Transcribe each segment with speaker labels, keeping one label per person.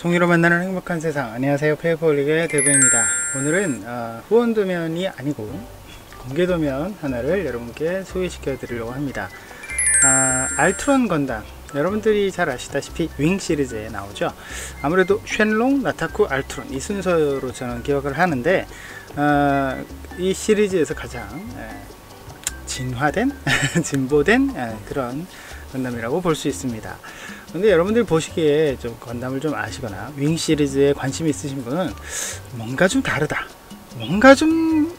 Speaker 1: 송이로 만나는 행복한 세상. 안녕하세요, 페이퍼홀릭의 대부입니다. 오늘은 후원 도면이 아니고 공개 도면 하나를 여러분께 소개시켜 드리려고 합니다. 알트론 건담, 여러분들이 잘 아시다시피 윙 시리즈에 나오죠. 아무래도 쉔롱, 나타쿠, 알트론 이 순서로 저는 기억을 하는데 이 시리즈에서 가장 진화된 진보된 그런 건담이라고 볼 수 있습니다. 근데 여러분들 보시기에 좀 건담을 좀 아시거나 윙 시리즈에 관심이 있으신 분은 뭔가 좀 다르다, 뭔가 좀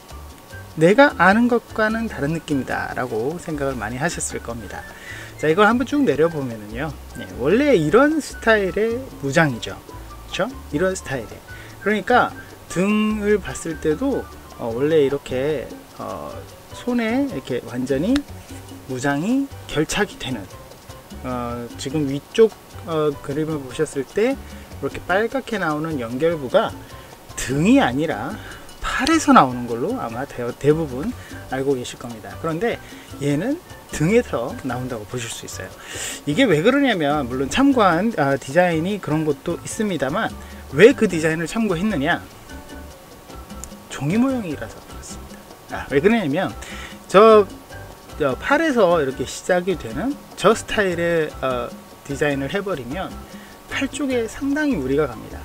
Speaker 1: 내가 아는 것과는 다른 느낌이다 라고 생각을 많이 하셨을 겁니다. 자, 이걸 한번 쭉 내려보면은요, 원래 이런 스타일의 무장이죠. 그렇죠? 이런 스타일의, 그러니까 등을 봤을 때도 원래 이렇게 손에 이렇게 완전히 무장이 결착이 되는, 지금 위쪽 그림을 보셨을 때 이렇게 빨갛게 나오는 연결부가 등이 아니라 팔에서 나오는 걸로 아마 대부분 알고 계실 겁니다. 그런데 얘는 등에서 나온다고 보실 수 있어요. 이게 왜 그러냐면, 물론 참고한 디자인이 그런 것도 있습니다만, 왜 그 디자인을 참고했느냐, 종이 모형이라서 그렇습니다. 왜 그러냐면 저 팔에서 이렇게 시작이 되는 저 스타일의 디자인을 해버리면 팔 쪽에 상당히 무리가 갑니다.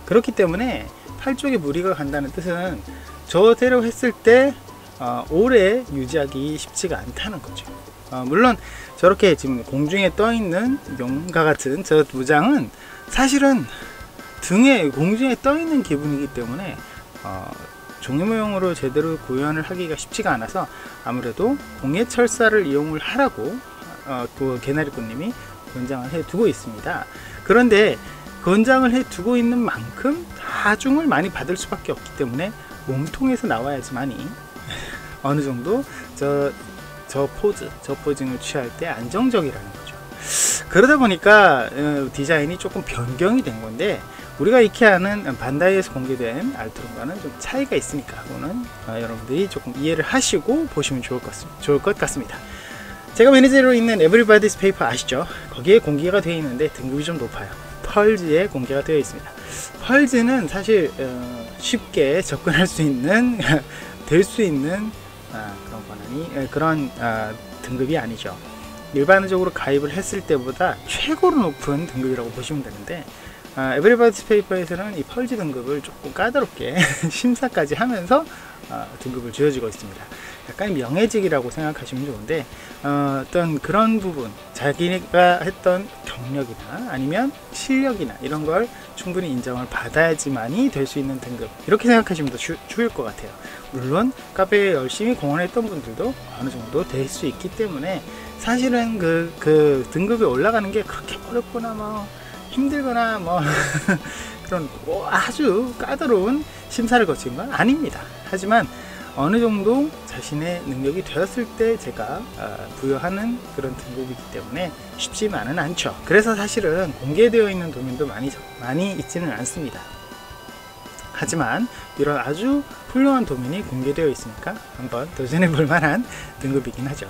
Speaker 1: 그렇기 때문에 팔 쪽에 무리가 간다는 뜻은 저대로 했을 때 오래 유지하기 쉽지가 않다는 거죠. 물론 저렇게 지금 공중에 떠 있는 용과 같은 저 무장은 사실은 등에 공중에 떠 있는 기분이기 때문에 종이 모형으로 제대로 구현을 하기가 쉽지가 않아서 아무래도 공예철사를 이용을 하라고 그 개나리꽃님이 권장을 해 두고 있습니다. 그런데 권장을 해 두고 있는 만큼 하중을 많이 받을 수밖에 없기 때문에 몸통에서 나와야지만이 어느 정도 저 포징을 취할 때 안정적이라는 거죠. 그러다 보니까 디자인이 조금 변경이 된 건데, 우리가 익히 아는 반다이에서 공개된 알트론과는 좀 차이가 있으니까 그거는 여러분들이 조금 이해를 하시고 보시면 좋을 것 같습니다. 제가 매니저로 있는 에브리바디스 페이퍼 아시죠? 거기에 공개가 되어 있는데 등급이 좀 높아요. 펄즈에 공개가 되어 있습니다. 펄즈는 사실 쉽게 접근할 수 있는 될 수 있는 그런 권한이 그런 등급이 아니죠. 일반적으로 가입을 했을 때보다 최고로 높은 등급이라고 보시면 되는데, 에브리바디스 페이퍼에서는 이 펄즈 등급을 조금 까다롭게 심사까지 하면서 등급을 주어지고 있습니다. 약간 명예직이라고 생각하시면 좋은데, 어떤 그런 부분, 자기가 했던 경력이나 아니면 실력이나 이런 걸 충분히 인정을 받아야지만이 될 수 있는 등급, 이렇게 생각하시면 더 좋을 것 같아요. 물론 카페에 열심히 공헌했던 분들도 어느 정도 될 수 있기 때문에 사실은 그 등급이 올라가는 게 그렇게 어렵거나 뭐 힘들거나 뭐 그런 아주 까다로운 심사를 거친 건 아닙니다. 하지만 어느 정도 자신의 능력이 되었을 때 제가 부여하는 그런 등급이기 때문에 쉽지만은 않죠. 그래서 사실은 공개되어 있는 도면도 많이 있지는 않습니다. 하지만 이런 아주 훌륭한 도면이 공개되어 있으니까 한번 도전해 볼 만한 등급이긴 하죠.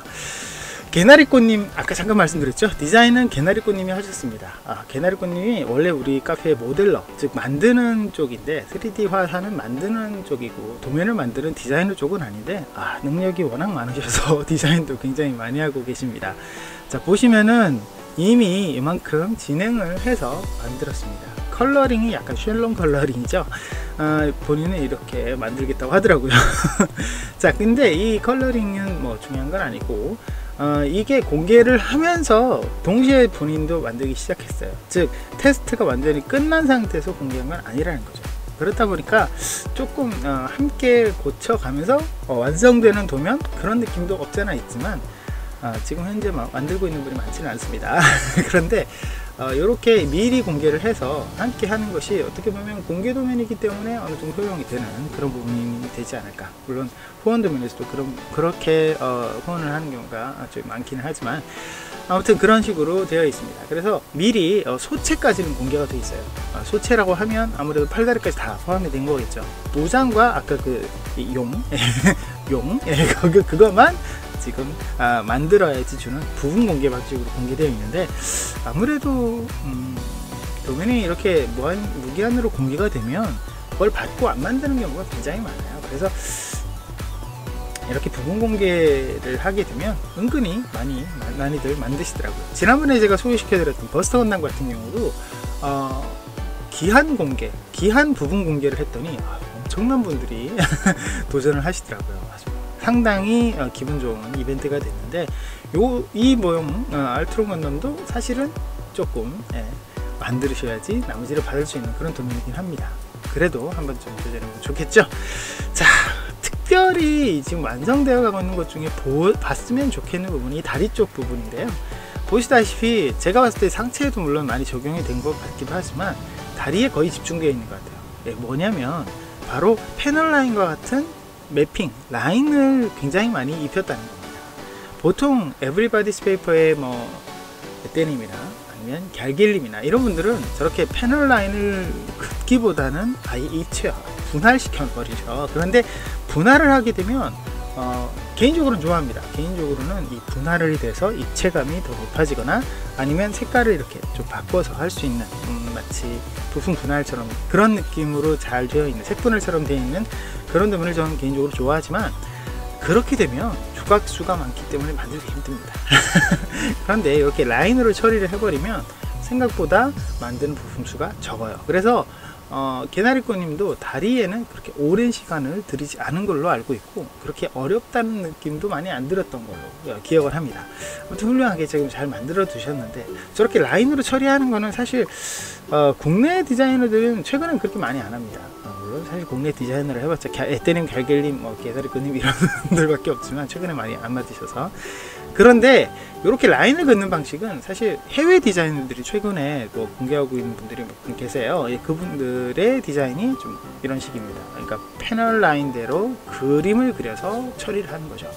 Speaker 1: 개나리꽃님, 아까 잠깐 말씀드렸죠? 디자인은 개나리꽃님이 하셨습니다. 개나리꽃님이 원래 우리 카페의 모델러, 즉 만드는 쪽인데 3D화하는 만드는 쪽이고 도면을 만드는 디자이너 쪽은 아닌데 능력이 워낙 많으셔서 디자인도 굉장히 많이 하고 계십니다. 자, 보시면은 이미 이만큼 진행을 해서 만들었습니다. 컬러링이 약간 쉘롱 컬러링이죠. 본인은 이렇게 만들겠다고 하더라고요. 자, 근데 이 컬러링은 뭐 중요한 건 아니고, 이게 공개를 하면서 동시에 본인도 만들기 시작했어요. 즉 테스트가 완전히 끝난 상태에서 공개한 건 아니라는 거죠. 그렇다 보니까 조금 함께 고쳐가면서 완성되는 도면, 그런 느낌도 없잖아 있지만 지금 현재 만들고 있는 분이 많지는 않습니다. 그런데 이렇게 미리 공개를 해서 함께 하는 것이 어떻게 보면 공개 도면이기 때문에 어느 정도 효용이 되는 그런 부분이 되지 않을까. 물론 후원 도면에서도 그렇게 후원을 하는 경우가 좀 많기는 하지만 아무튼 그런 식으로 되어 있습니다. 그래서 미리 소체까지는 공개가 되어 있어요. 소체라고 하면 아무래도 팔다리까지 다 포함이 된 거겠죠. 무장과 아까 그 용 그것만 지금 만들어야지 주는 부분 공개 방식으로 공개되어 있는데, 아무래도 도면이 이렇게 무기한으로 공개가 되면 그걸 받고 안 만드는 경우가 굉장히 많아요. 그래서 이렇게 부분 공개를 하게 되면 은근히 많이들 만드시더라고요. 지난번에 제가 소개시켜드렸던 버스터 건담 같은 경우도 기한 부분 공개를 했더니 엄청난 분들이 도전을 하시더라고요. 상당히 기분 좋은 이벤트가 됐는데 이 모형 알트론 건담도 사실은 조금 만드셔야지 나머지를 받을 수 있는 그런 도면이긴 합니다. 그래도 한번 좀 도전해보면 좋겠죠. 자, 특별히 지금 완성되어 가고 있는 것 중에 봤으면 좋겠는 부분이 다리 쪽 부분인데요. 보시다시피 제가 봤을 때 상체에도 물론 많이 적용이 된 것 같기도 하지만 다리에 거의 집중되어 있는 것 같아요. 뭐냐면 바로 패널 라인과 같은 매핑 라인을 굉장히 많이 입혔다는 겁니다. 보통 에브리바디스 페이퍼의 에떼님이나 아니면 갤길림이나 이런 분들은 저렇게 패널 라인을 긋기보다는 아예 분할시켜 버리죠. 그런데 분할을 하게 되면 개인적으로는 좋아합니다. 개인적으로는 이 분할이 돼서 입체감이 더 높아지거나 아니면 색깔을 이렇게 좀 바꿔서 할 수 있는 마치 부품 분할처럼 그런 느낌으로 잘 되어 있는 색분할처럼 되어 있는 그런 도면을 저는 개인적으로 좋아하지만 그렇게 되면 조각수가 많기 때문에 만들기 힘듭니다. 그런데 이렇게 라인으로 처리를 해버리면 생각보다 만드는 부품 수가 적어요. 그래서 개나리꼬님도 다리에는 그렇게 오랜 시간을 들이지 않은 걸로 알고 있고 그렇게 어렵다는 느낌도 많이 안 들었던 걸로 기억을 합니다. 아무튼 훌륭하게 지금 잘 만들어 두셨는데 저렇게 라인으로 처리하는 거는 사실 국내 디자이너들은 최근엔 그렇게 많이 안 합니다. 물론 사실 국내 디자이너를 해봤자 에떼님, 갤길림, 개나리꼬님 이런 분들밖에 없지만 최근에 많이 안 맞으셔서. 그런데 이렇게 라인을 긋는 방식은 사실 해외 디자이너들이 최근에 공개하고 있는 분들이 몇 분 계세요. 그분들의 디자인이 좀 이런 식입니다. 그러니까 패널 라인대로 그림을 그려서 처리를 하는 거죠.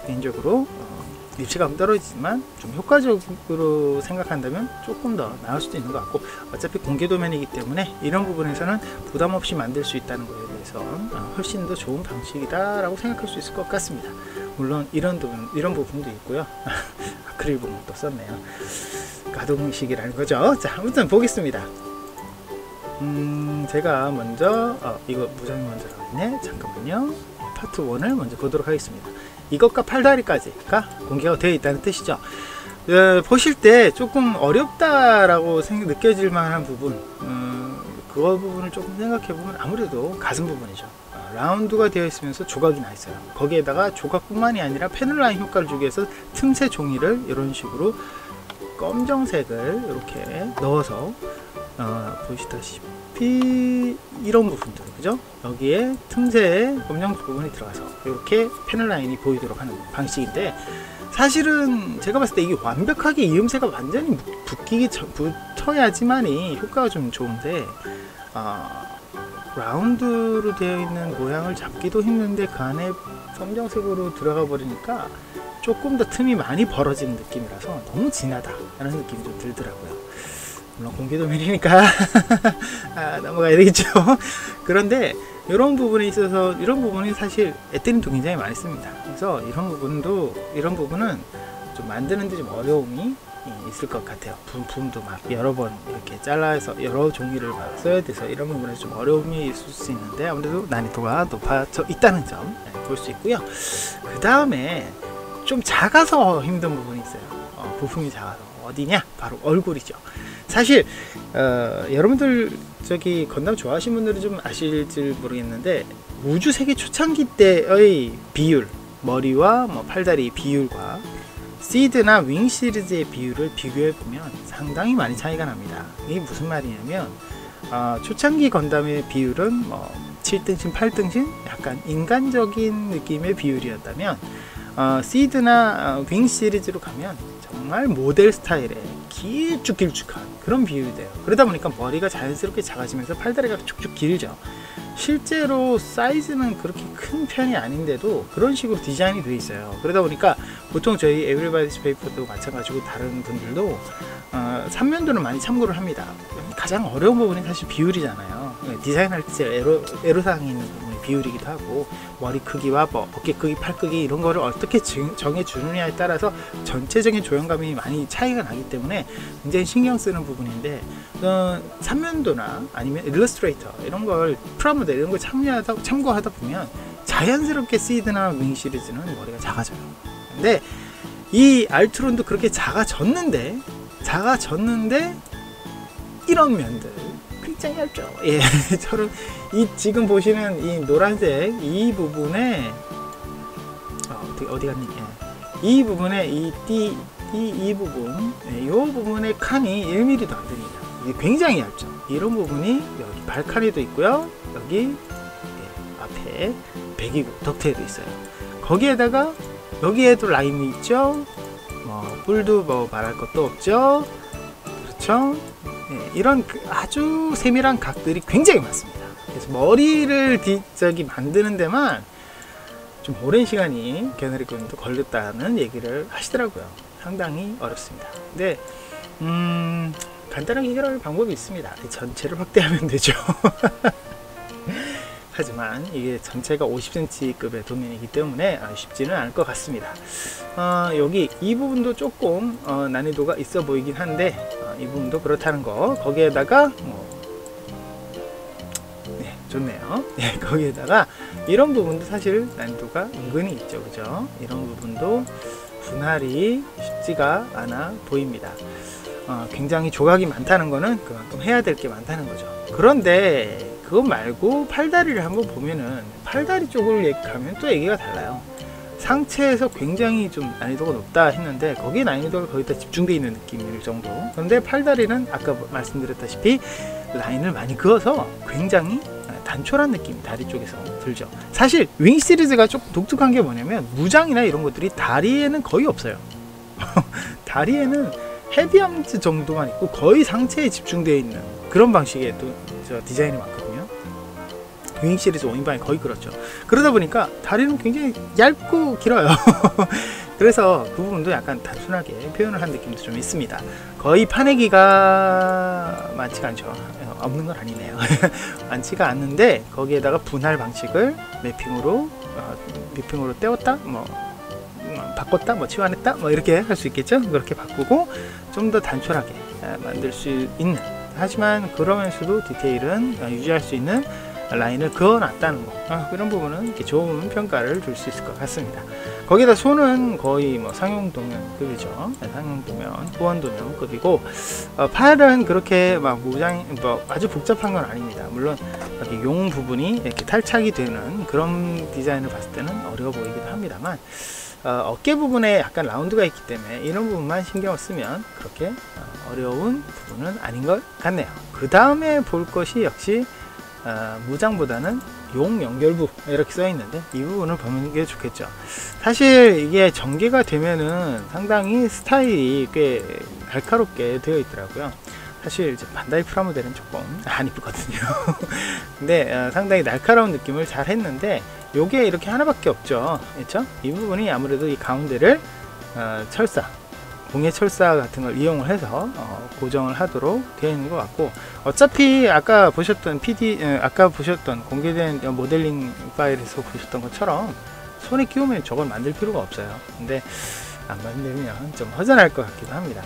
Speaker 1: 개인적으로 입체감 떨어지지만 좀 효과적으로 생각한다면 조금 더 나을 수도 있는 것 같고 어차피 공개 도면이기 때문에 이런 부분에서는 부담 없이 만들 수 있다는 거에 대해서 훨씬 더 좋은 방식이다 라고 생각할 수 있을 것 같습니다. 물론 이런 부분도 있고요. 아크릴 부분도 썼네요. 가동식이라는 거죠. 자, 아무튼 보겠습니다. 제가 먼저 이거 무장이 먼저 나왔네. 잠깐만요. 파트 1을 먼저 보도록 하겠습니다. 이것과 팔다리까지가 공개가 되어 있다는 뜻이죠. 보실 때 조금 어렵다라고 느껴질 만한 부분, 그 부분을 조금 생각해 보면 아무래도 가슴 부분이죠. 라운드가 되어 있으면서 조각이 나 있어요. 거기에다가 조각뿐만이 아니라 패널 라인 효과를 주기 위해서 틈새 종이를 이런 식으로 검정색을 이렇게 넣어서 보시다시피 이런 부분들, 그죠? 여기에 틈새에 검정 부분이 들어가서 이렇게 패널 라인이 보이도록 하는 방식인데 사실은 제가 봤을 때 이게 완벽하게 이음새가 완전히 붙어야지만이 효과가 좀 좋은데 라운드로 되어 있는 모양을 잡기도 힘든데 그 안에 검정색으로 들어가 버리니까 조금 더 틈이 많이 벌어지는 느낌이라서 너무 진하다 라는 느낌이 좀 들더라고요. 물론 공개 도면이니까 넘어가야 되겠죠. 그런데 이런 부분에 있어서 이런 부분이 사실 에떼님도 굉장히 많이 씁니다. 그래서 이런 부분은 좀 만드는데 좀 어려움이 있을 것 같아요. 부품도 막 여러 번 이렇게 잘라서 여러 종이를 막 써야 돼서 이런 부분에 좀 어려움이 있을 수 있는데 아무래도 난이도가 높아져 있다는 점 볼 수 있고요. 그 다음에 좀 작아서 힘든 부분이 있어요. 부품이 작아서 어디냐? 바로 얼굴이죠. 사실 여러분들 저기 건담 좋아하시는 분들은 좀 아실지 모르겠는데 우주 세계 초창기 때의 비율, 머리와 팔다리 비율과 시드나 윙 시리즈의 비율을 비교해 보면 상당히 많이 차이가 납니다. 이게 무슨 말이냐면 초창기 건담의 비율은 7등신, 8등신 약간 인간적인 느낌의 비율이었다면 시드나 윙 시리즈로 가면 정말 모델 스타일의 길쭉길쭉한 그런 비율이 돼요. 그러다 보니까 머리가 자연스럽게 작아지면서 팔다리가 쭉쭉 길죠. 실제로 사이즈는 그렇게 큰 편이 아닌데도 그런 식으로 디자인이 되어 있어요. 그러다 보니까 보통 저희 에브리바디스 페이퍼도 마찬가지고 다른 분들도 3면도를 많이 참고를 합니다. 가장 어려운 부분이 사실 비율이잖아요. 디자인할 때 애로사항이 있는 부분이 비율이기도 하고, 머리 크기와 뭐 어깨 크기, 팔 크기 이런 거를 어떻게 정해 주느냐에 따라서 전체적인 조형감이 많이 차이가 나기 때문에 굉장히 신경 쓰는 부분인데, 삼면도나 아니면 일러스트레이터 이런 걸, 프라모델 이런 걸 참고하다 보면 자연스럽게 시드나 윙 시리즈는 머리가 작아져요. 근데 이 알트론도 그렇게 작아졌는데 이런 면들 굉장히 얇죠. 예, 저는 이 지금 보시는 이 노란색 이 부분에 어디 갔니? 예. 이 부분에 이 부분, 예, 이 부분의 칸이 1mm도 안 됩니다. 이게 굉장히 얇죠. 이런 부분이 여기 발칸에도 있고요. 여기 예, 앞에 배기구 덕트에도 있어요. 거기에다가 여기에도 라인이 있죠. 뿔도 뭐 말할 것도 없죠. 그렇죠. 네, 이런 아주 세밀한 각들이 굉장히 많습니다. 그래서 머리를 만드는 데만 좀 오랜 시간이 개나리 군도 걸렸다는 얘기를 하시더라고요. 상당히 어렵습니다. 근데 간단하게 해결할 방법이 있습니다. 전체를 확대하면 되죠. 하지만 이게 전체가 50cm급의 도면이기 때문에 쉽지는 않을 것 같습니다. 여기 이 부분도 조금 난이도가 있어 보이긴 한데, 이 부분도 그렇다는 거. 거기에다가 네, 좋네요. 네, 거기에다가 이런 부분도 사실 난이도가 은근히 있죠, 그죠? 이런 부분도 분할이 쉽지가 않아 보입니다. 굉장히 조각이 많다는 거는 그만큼 해야 될 게 많다는 거죠. 그런데 그거 말고 팔다리를 한번 보면은, 팔다리 쪽을 가면 또 얘기가 달라요. 상체에서 굉장히 좀 난이도가 높다 했는데 거기에 난이도가 거의 다 집중되어 있는 느낌일 정도. 그런데 팔다리는 아까 말씀드렸다시피 라인을 많이 그어서 굉장히 단촐한 느낌이 다리 쪽에서 들죠. 사실 윙 시리즈가 조금 독특한 게 뭐냐면, 무장이나 이런 것들이 다리에는 거의 없어요. 다리에는 헤비함즈 정도만 있고 거의 상체에 집중되어 있는 그런 방식의 디자인이 많거든요. 윙 시리즈 5인방이 거의 그렇죠. 그러다 보니까 다리는 굉장히 얇고 길어요. 그래서 그 부분도 약간 단순하게 표현을 한 느낌도 좀 있습니다. 거의 파내기가 많지가 않죠. 없는 건 아니네요. 많지가 않는데, 거기에다가 분할 방식을 매핑으로 떼었다, 바꿨다, 치환했다, 이렇게 할 수 있겠죠. 그렇게 바꾸고 좀 더 단촐하게 만들 수 있는, 하지만 그러면서도 디테일은 유지할 수 있는 라인을 그어놨다는 거, 그런 부분은 이렇게 좋은 평가를 줄 수 있을 것 같습니다. 거기다 손은 거의 상용도면급이죠. 상용도면, 후원도면급이고, 팔은 그렇게 무장 아주 복잡한 건 아닙니다. 물론 이렇게 용 부분이 이렇게 탈착이 되는 그런 디자인을 봤을 때는 어려워 보이기도 합니다만, 어깨 부분에 약간 라운드가 있기 때문에 이런 부분만 신경을 쓰면 그렇게 어려운 부분은 아닌 것 같네요. 그 다음에 볼 것이 역시 무장보다는 용 연결부 이렇게 써 있는데, 이 부분을 보는 게 좋겠죠. 사실 이게 전개가 되면은 상당히 스타일이 꽤 날카롭게 되어 있더라고요. 사실 이제 반다이 프라모델은 조금 안 이쁘거든요. 근데 상당히 날카로운 느낌을 잘 했는데, 요게 이렇게 하나밖에 없죠. 그렇죠? 이 부분이 아무래도 이 가운데를 공예 철사 같은 걸 이용을 해서 고정을 하도록 되어 있는 것 같고, 어차피 아까 보셨던 아까 보셨던 공개된 모델링 파일에서 보셨던 것처럼 손에 끼우면 저걸 만들 필요가 없어요. 근데 안 만들면 좀 허전할 것 같기도 합니다.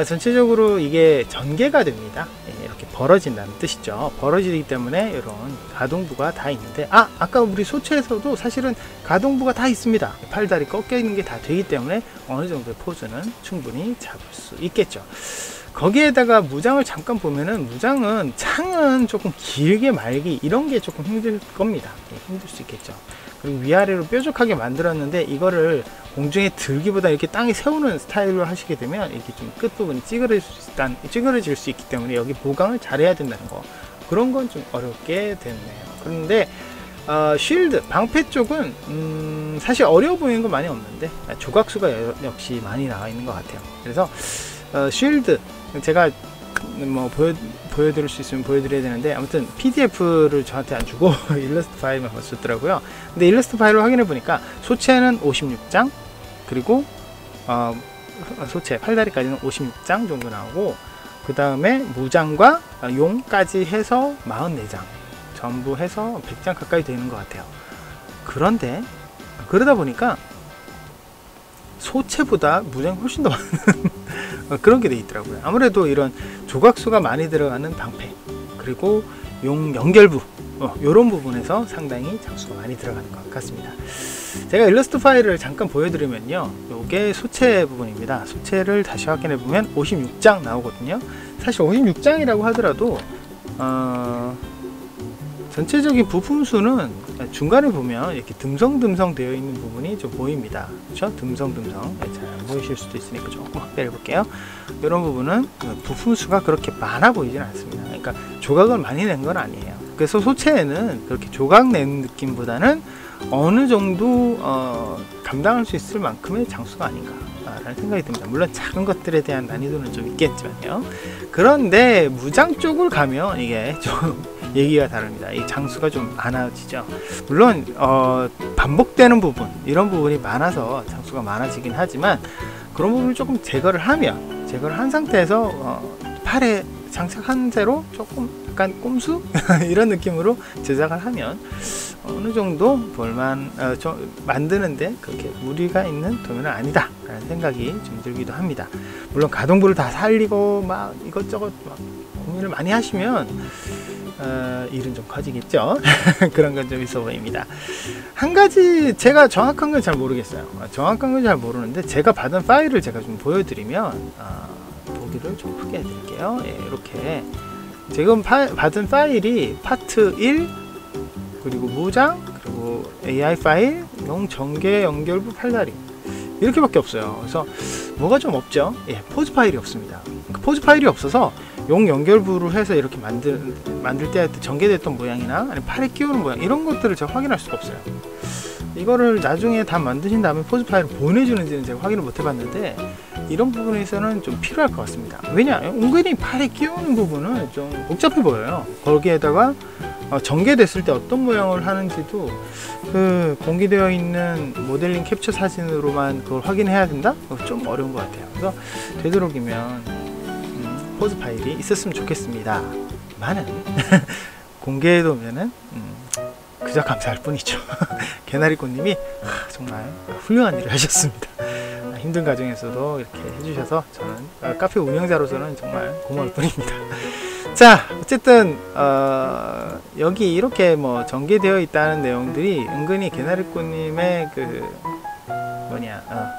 Speaker 1: 전체적으로 이게 전개가 됩니다. 이렇게 벌어진다는 뜻이죠. 벌어지기 때문에 이런 가동부가 다 있는데, 아까 우리 소체에서도 사실은 가동부가 다 있습니다. 팔다리 꺾여 있는 게 다 되기 때문에 어느 정도의 포즈는 충분히 잡을 수 있겠죠. 거기에다가 무장을 잠깐 보면은, 무장은 창은 조금 길게 말기 이런 게 조금 힘들 겁니다. 힘들 수 있겠죠. 그리고 위아래로 뾰족하게 만들었는데, 이거를 공중에 들기보다 이렇게 땅에 세우는 스타일로 하시게 되면 이렇게 좀 끝부분이 찌그러질 수 있기 때문에 여기 보강을 잘해야 된다는 거, 그런 건 좀 어렵게 됐네요. 그런데 쉴드 방패 쪽은 사실 어려워 보이는 건 많이 없는데, 조각수가 역시 많이 나와 있는 것 같아요. 그래서 쉴드 제가 보여드릴 수 있으면 보여드려야 되는데, 아무튼 PDF를 저한테 안 주고 일러스트 파일만 줬더라고요. 근데 일러스트 파일을 확인해 보니까 소체는 56장, 그리고 소체 팔다리까지는 56장 정도 나오고, 그 다음에 무장과 용까지 해서 44장 전부 해서 100장 가까이 되는 것 같아요. 그런데 그러다 보니까 소체보다 무장이 훨씬 더 많은 그런 게 돼 있더라고요. 아무래도 이런 조각수가 많이 들어가는 방패, 그리고 용 연결부 이런 부분에서 상당히 장수가 많이 들어가는 것 같습니다. 제가 일러스트 파일을 잠깐 보여드리면요, 요게 소체 부분입니다. 소체를 다시 확인해 보면 56장 나오거든요. 사실 56장이라고 하더라도 전체적인 부품 수는 중간에 보면 이렇게 듬성듬성 되어 있는 부분이 좀 보입니다. 그렇죠? 듬성듬성. 잘 안 보이실 수도 있으니까 조금 확대해 볼게요. 이런 부분은 부품 수가 그렇게 많아 보이진 않습니다. 그러니까 조각을 많이 낸 건 아니에요. 그래서 소체에는 그렇게 조각 낸 느낌보다는 어느 정도 감당할 수 있을 만큼의 장수가 아닌가 라는 생각이 듭니다. 물론 작은 것들에 대한 난이도는 좀 있겠지만요. 그런데 무장 쪽을 가면 이게 좀 얘기가 다릅니다. 이 장수가 좀 많아지죠. 물론 반복되는 부분, 이런 부분이 많아서 장수가 많아지긴 하지만, 그런 부분을 조금 제거를 한 상태에서 팔에 장착한 채로 조금 약간 꼼수 이런 느낌으로 제작을 하면 어느 정도 만드는데 그렇게 무리가 있는 도면은 아니다 라는 생각이 좀 들기도 합니다. 물론 가동부를 다 살리고 막 이것저것 막 고민을 많이 하시면 일은 좀 커지겠죠. 그런 건 좀 있어 보입니다. 한 가지 제가 정확한 건 잘 모르겠어요. 정확한 건 잘 모르는데, 제가 받은 파일을 제가 좀 보여드리면 보기를 좀 크게 해드릴게요. 예, 이렇게 지금 받은 파일이 파트 1, 그리고 무장, 그리고 AI 파일, 용 전개 연결부 팔다리, 이렇게밖에 없어요. 그래서 뭐가 좀 없죠. 예, 포즈 파일이 없습니다. 그 포즈 파일이 없어서 용 연결부를 해서 이렇게 만들 때 전개됐던 모양이나 아니면 팔에 끼우는 모양, 이런 것들을 제가 확인할 수가 없어요. 이거를 나중에 다 만드신 다음에 포즈 파일을 보내주는지는 제가 확인을 못 해봤는데, 이런 부분에서는 좀 필요할 것 같습니다. 왜냐, 은근히 팔에 끼우는 부분은 좀 복잡해 보여요. 거기에다가 전개됐을 때 어떤 모양을 하는지도 그 공개되어 있는 모델링 캡처 사진으로만 그걸 확인해야 된다? 좀 어려운 것 같아요. 그래서 되도록이면 포즈 파일이 있었으면 좋겠습니다. 많은 공개해놓으면은 그저 감사할 뿐이죠. 개나리꽃님이 정말 훌륭한 일을 하셨습니다. 힘든 과정에서도 이렇게 해주셔서 저는 카페 운영자로서는 정말 고마울 뿐입니다. 자, 어쨌든 여기 이렇게 뭐 전개되어 있다는 내용들이 은근히 개나리꽃님의 그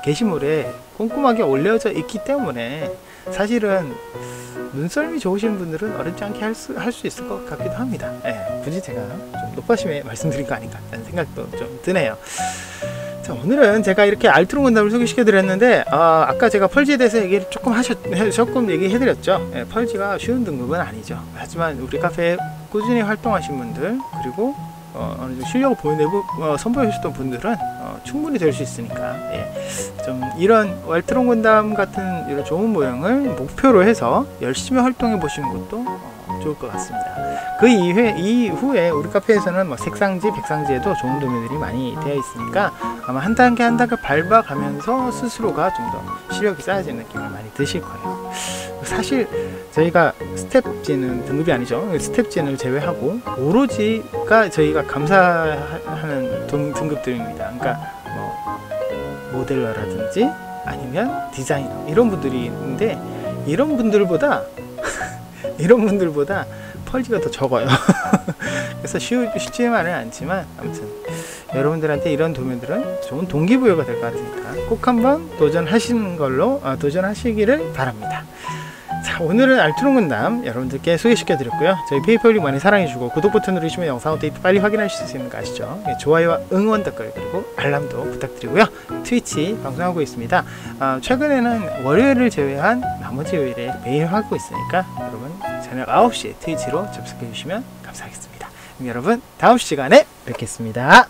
Speaker 1: 게시물에 꼼꼼하게 올려져 있기 때문에 사실은 눈썰미 좋으신 분들은 어렵지 않게 할 수 있을 것 같기도 합니다. 예, 굳이 제가 좀 높아심에 말씀드린 거 아닌가 라는 생각도 좀 드네요. 자, 오늘은 제가 이렇게 알트론 건담을 소개시켜 드렸는데, 아까 제가 펄지에 대해서 얘기를 조금 얘기해 드렸죠. 예, 펄지가 쉬운 등급은 아니죠. 하지만 우리 카페에 꾸준히 활동하신 분들, 그리고 어느 정도 실력을 선보이셨던 분들은 충분히 될 수 있으니까, 예, 좀 이런 알트론 건담 같은 이런 좋은 모형을 목표로 해서 열심히 활동해 보시는 것도 좋을 것 같습니다. 그 이후에 우리 카페에서는 뭐 색상지, 백상지에도 좋은 도면들이 많이 되어 있으니까 아마 한 단계 한 단계 밟아가면서 스스로가 좀 더 실력이 쌓여지는 느낌을 많이 드실 거예요. 사실 저희가 스텝진은 등급이 아니죠. 스텝진을 제외하고 오로지가 저희가 감사하는 등급들입니다. 그러니까 뭐 모델러라든지 아니면 디자이너, 이런 분들이 있는데, 이런 분들보다 펄지가 더 적어요. 그래서 쉽지만은 않지만, 아무튼 여러분들한테 이런 도면들은 좋은 동기부여가 될 것 같으니까 꼭 한번 도전하시기를 바랍니다. 자, 오늘은 알트론 건담 여러분들께 소개시켜 드렸고요. 저희 페이퍼블릭 많이 사랑해주고 구독 버튼 누르시면 영상 업데이트 빨리 확인하실 수 있는 거 아시죠? 좋아요와 응원 댓글, 그리고 알람도 부탁드리고요. 트위치 방송하고 있습니다. 최근에는 월요일을 제외한 나머지 요일에 매일 하고 있으니까 여러분 저녁 9시에 트위치로 접속해 주시면 감사하겠습니다. 그럼 여러분 다음 시간에 뵙겠습니다.